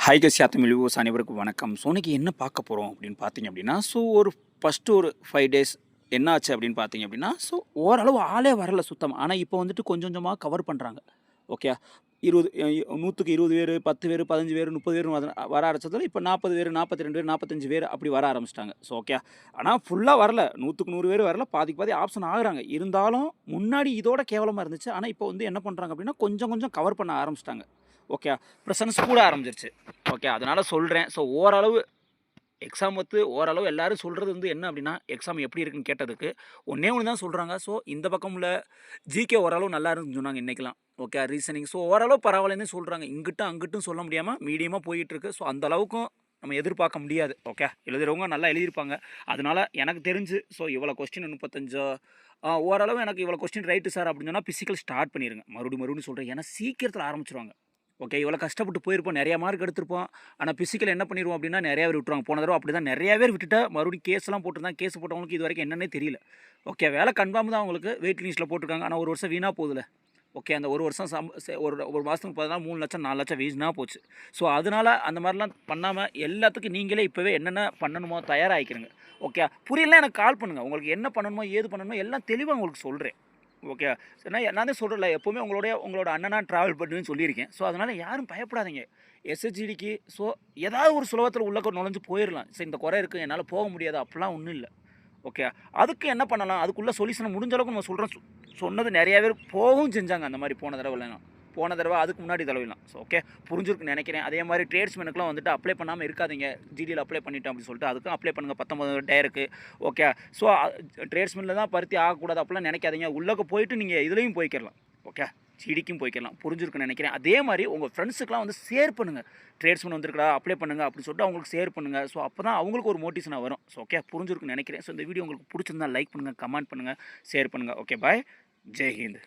Hi கசியா Tamil viewers அனைவருக்கும் வணக்கம். So இன்னைக்கு என்ன பார்க்க போகிறோம் அப்படின்னு பார்த்தீங்க அப்படின்னா, ஒரு ஃபஸ்ட்டு ஒரு 5 டேஸ் என்ன ஆச்சு அப்படின்னு பார்த்தீங்க அப்படின்னா, ஓரளவு ஆளே வரல சுத்தமா. ஆனால் இப்போ வந்துட்டு கொஞ்சம் கொஞ்சமாக கவர் பண்ணுறாங்க. ஓகே. 20 100க்கு 20 பேர், 10 பேர், 15 பேர், 30 பேர் வர ஆரம்பிச்சதுல இப்போ 40 பேர், 42 பேர், 45 பேர் அப்படி வர ஆரம்பிச்சிட்டாங்க. So okay. ஆனால் ஃபுல்லாக வரல. 100க்கு 100 பேர் வரல. பாதிக்கு பாதி ஆப்ஷன் ஆகுறாங்க. இருந்தாலும் முன்னாடி இதோட கேவலமாக இருந்துச்சு. ஆனால் இப்போ வந்து என்ன பண்ணுறாங்க அப்படின்னா, கொஞ்சம் கொஞ்சம் கவர் பண்ண ஆரம்பிச்சிட்டாங்க. ஓகே. ப்ரெசன்ஸ் கூட ஆரம்பிச்சிருச்சு. ஓகே. அதனால் சொல்கிறேன். ஸோ ஓரளவு எக்ஸாம் ஓரளவு எல்லாரும் சொல்கிறது வந்து என்ன அப்படின்னா, எக்ஸாம் எப்படி இருக்குன்னு கேட்டதுக்கு ஒன்றே ஒன்று தான் சொல்கிறாங்க. ஸோ இந்த பக்கம் உள்ள ஜிகே ஓரளவு நல்லா இருந்துன்னு சொன்னாங்க இன்றைக்கெலாம். ஓகே. ரீசனிங் ஓரளவு பரவாயில்லன்னு சொல்கிறாங்க. இங்கிட்டும் அங்கிட்டும் சொல்ல முடியாமல் மீடியமாக போயிட்டுருக்கு. ஸோ அந்த அளவுக்கும் நம்ம எதிர்பார்க்க முடியாது. ஓகே. எழுதுகிறவங்க நல்லா எழுதியிருப்பாங்க. அதனால் எனக்கு தெரிஞ்சு இவ்வளோ கொஸ்டின் 35 ஓரளவு எனக்கு இவ்வளோ கொஸ்டின் ரைட்டு சார் அப்படின்னு சொன்னால் பிசிக்கல் ஸ்டார்ட் பண்ணிடுங்க. மறுபடியும் சொல்கிறேன். ஏன்னா சீக்கிரத்தில் ஆரம்பிச்சிருவாங்க. ஓகே. இவ்வளோ கஷ்டப்பட்டு போயிருப்போம். நிறையா மார்க் எடுத்திருப்போம். ஆனால் பிசிக்கல் என்ன பண்ணிடுவோம் அப்படின்னா, நிறையா பேர் விட்டுருவாங்க. போன தடவை அப்படி தான் நிறையா பேர் விட்டுட்டா மறுபடியும் கேஸ்லாம் போட்டிருந்தாங்க. கேஸ் போட்டவங்களுக்கு இது வரைக்கும் என்னன்னே தெரியல. ஓகே. வேலை கன்ஃபார்ம் தான் அவங்களுக்கு வெயிட் லிஸ்ட்டில் போட்டிருக்காங்க. ஆனால் ஒரு வருஷம் வீணாக போகுதுல. ஓகே. அந்த ஒரு வருஷம் ஒரு மாதத்துக்கு பார்த்தா 3 லட்சம் 4 லட்சம் வீணாக போச்சு. ஸோ அதனால் அந்த மாதிரிலாம் பண்ணாமல் எல்லாத்துக்கும் நீங்களே இப்போவே என்னென்ன பண்ணணுமோ தயாராகிக்கிறங்க. ஓகே. புரியலனா எனக்கு கால் பண்ணுங்கள். உங்களுக்கு என்ன பண்ணணுமோ ஏது பண்ணணுமோ எல்லாம் தெளிவாக உங்களுக்கு சொல்கிறேன். ஓகே. ஏன்னா நான் தான் சொல்கிறேன்ல, எப்போவுமே உங்களோட அண்ணனா ட்ராவல் பண்ணுன்னு சொல்லியிருக்கேன். ஸோ அதனால் யாரும் பயப்படாதீங்க. எஸ்ஹெச்ஜிடிக்கு ஏதாவது ஒரு சுலபத்தில் உள்ளக்க நுழைஞ்சு போயிடலாம். இந்த குறை இருக்குது, என்னால் போக முடியாது, அப்படிலாம் ஒன்றும் இல்லை. ஓகே. அதுக்கு என்ன பண்ணலாம், அதுக்குள்ள சொல்யூஷனை முடிஞ்ச அளவுக்கு நம்ம சொல்கிறோம். சொன்னது நிறையா பேர் போகவும் செஞ்சாங்க. அந்த மாதிரி போன தடவை அதுக்கு முன்னாடி தடவைலாம். So okay. புரிஞ்சிருக்குன்னு நினைக்கிறேன். அதே மாதிரி ட்ரேட்ஸ்மேனுக்குலாம் வந்துட்டு அப்ளை பண்ணாமல் இருக்காதீங்க. ஜிடியில் அப்ளை பண்ணிட்டேன் அப்படின்னு சொல்லிட்டு அதுக்கும் அப்ளை பண்ணுங்கள். 19 டயருக்கு. ஓகே. ஸோ ட்ரேட்ஸ்மேனில் தான் பருத்தி ஆகக்கூடாது அப்படிலாம் நினைக்காதீங்க. உள்ளக்க போயிட்டு நீங்கள் இதுலேயும் போய்க்கிடலாம். ஓகே. ஜிடிக்கும் போய்க்கலாம். புரிஞ்சிருக்குன்னு நினைக்கிறேன். அதே மாதிரி உங்கள் ஃப்ரெண்ட்ஸுக்கெலாம் வந்து ஷேர் பண்ணுங்கள். ட்ரேட்ஸ்மேன் வந்துருக்கா அப்ளை பண்ணுங்கள் அப்படின்னு சொல்லிட்டு அவங்களுக்கு ஷேர் பண்ணுங்கள். ஸோ அப்போ தான் அவங்களுக்கு ஒரு மோட்டிவேஷனாக வரும். So okay. புரிஞ்சிருக்குன்னு நினைக்கிறேன். ஸோ இந்த வீடியோ உங்களுக்கு பிடிச்சிருந்தா லைக் பண்ணுங்கள், கமெண்ட் பண்ணுங்கள், ஷேர் பண்ணுங்கள். ஓகே. பாய். ஜெய் ஹிந்த்.